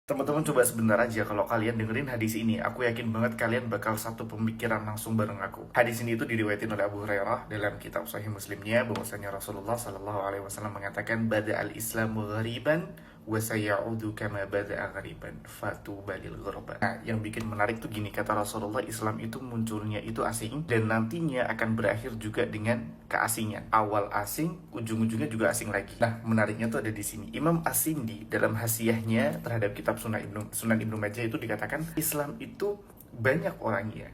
Teman-teman coba sebentar aja kalau kalian dengerin hadis ini, aku yakin banget kalian bakal satu pemikiran langsung bareng aku. Hadis ini itu diriwayatin oleh Abu Hurairah dalam kitab Sahih Muslimnya, bahwasanya Rasulullah Shallallahu Alaihi Wasallam mengatakan, "Bada al Islamu ghariban, wa sayaudu kama bada ghariban, fatuba lil ghuraba." Nah, yang bikin menarik tuh gini, kata Rasulullah, Islam itu munculnya itu asing dan nantinya akan berakhir juga dengan keasingan. Awal asing, ujung-ujungnya juga asing lagi. Nah, menariknya tuh ada di sini. Imam As-Sindi dalam hasiyahnya terhadap kitab Sunan Ibnu Majah itu dikatakan Islam itu banyak orangnya,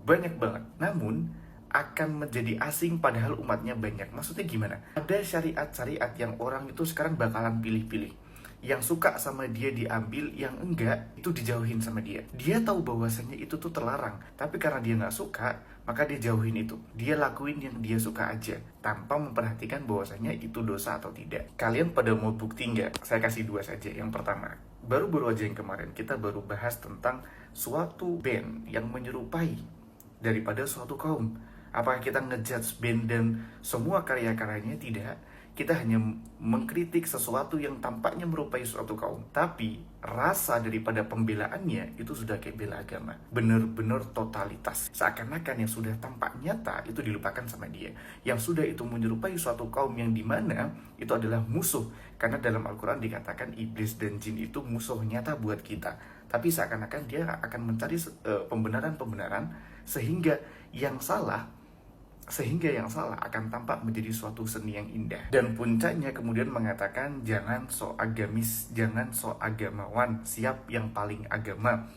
banyak banget. Namun akan menjadi asing padahal umatnya banyak. Maksudnya gimana? Ada syariat-syariat yang orang itu sekarang bakalan pilih-pilih. Yang suka sama dia diambil, yang enggak itu dijauhin sama dia. Dia tahu bahwasannya itu tuh terlarang, tapi karena dia nggak suka, maka dia jauhin itu. Dia lakuin yang dia suka aja, tanpa memperhatikan bahwasannya itu dosa atau tidak. Kalian pada mau bukti nggak? Saya kasih dua saja. Yang pertama, baru-baru aja yang kemarin kita baru bahas tentang suatu band yang menyerupai daripada suatu kaum. Apakah kita ngejudge band dan semua karya-karyanya? Tidak. Kita hanya mengkritik sesuatu yang tampaknya merupai suatu kaum. Tapi rasa daripada pembelaannya itu sudah kayak bela agama. Benar-benar totalitas. Seakan-akan yang sudah tampak nyata itu dilupakan sama dia. Yang sudah itu menyerupai suatu kaum yang dimana itu adalah musuh. Karena dalam Al-Quran dikatakan iblis dan jin itu musuh nyata buat kita. Tapi seakan-akan dia akan mencari pembenaran-pembenaran sehingga yang salah akan tampak menjadi suatu seni yang indah. Dan puncaknya kemudian mengatakan jangan sok agamis, jangan sok agamawan, siap yang paling agama.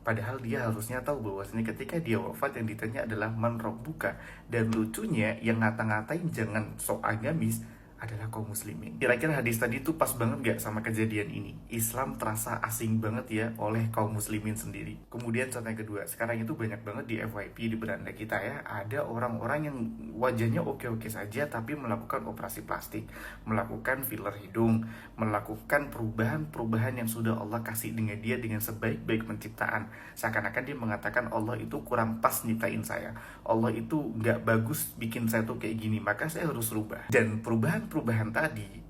Padahal dia harusnya tahu bahwasanya ketika dia wafat yang ditanya adalah man rabbuka. Dan lucunya yang ngata-ngatain jangan sok agamis adalah kaum muslimin. Kira-kira hadis tadi tuh pas banget gak sama kejadian ini? Islam terasa asing banget ya oleh kaum muslimin sendiri. Kemudian contoh yang kedua, sekarang itu banyak banget di FYP di beranda kita ya, ada orang-orang yang wajahnya oke-oke saja tapi melakukan operasi plastik, melakukan filler hidung, melakukan perubahan-perubahan yang sudah Allah kasih dengan dia dengan sebaik-baik penciptaan. Seakan-akan dia mengatakan Allah itu kurang pas nyiptain saya, Allah itu gak bagus bikin saya tuh kayak gini, maka saya harus rubah. Dan perubahan tadi,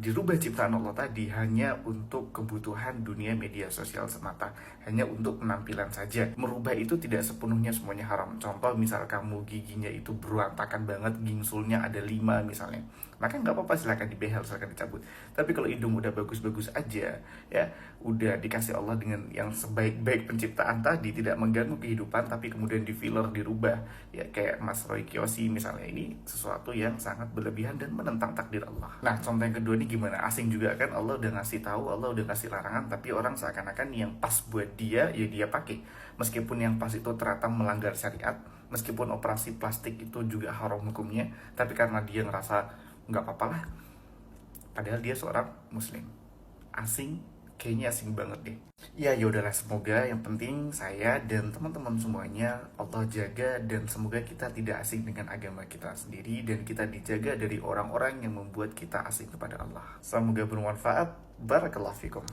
dirubah ciptaan Allah tadi hanya untuk kebutuhan dunia media sosial semata, hanya untuk penampilan saja. Merubah itu tidak semuanya haram. Contoh misal kamu giginya itu berantakan banget, gingsulnya ada 5 misalnya, maka nggak apa-apa, silakan dibehel, silakan dicabut. Tapi kalau hidung udah bagus-bagus aja ya, udah dikasih Allah dengan yang sebaik-baik penciptaan tadi, tidak mengganggu kehidupan, tapi kemudian di filler, dirubah ya, kayak Mas Roy Kiyoshi misalnya, ini sesuatu yang sangat berlebihan dan menentang takdir Allah. Nah, contoh yang kedua ini gimana? Asing juga kan, Allah udah ngasih tahu, Allah udah ngasih larangan, tapi orang seakan-akan yang pas buat dia ya dia pakai. Meskipun yang pas itu ternyata melanggar syariat, meskipun operasi plastik itu juga haram hukumnya, tapi karena dia ngerasa nggak apa-apa lah, padahal dia seorang muslim. Asing, kayaknya asing banget deh. Ya yaudahlah, semoga yang penting saya dan teman-teman semuanya Allah jaga, dan semoga kita tidak asing dengan agama kita sendiri, dan kita dijaga dari orang-orang yang membuat kita asing kepada Allah. Semoga bermanfaat. Barakallahu fikum.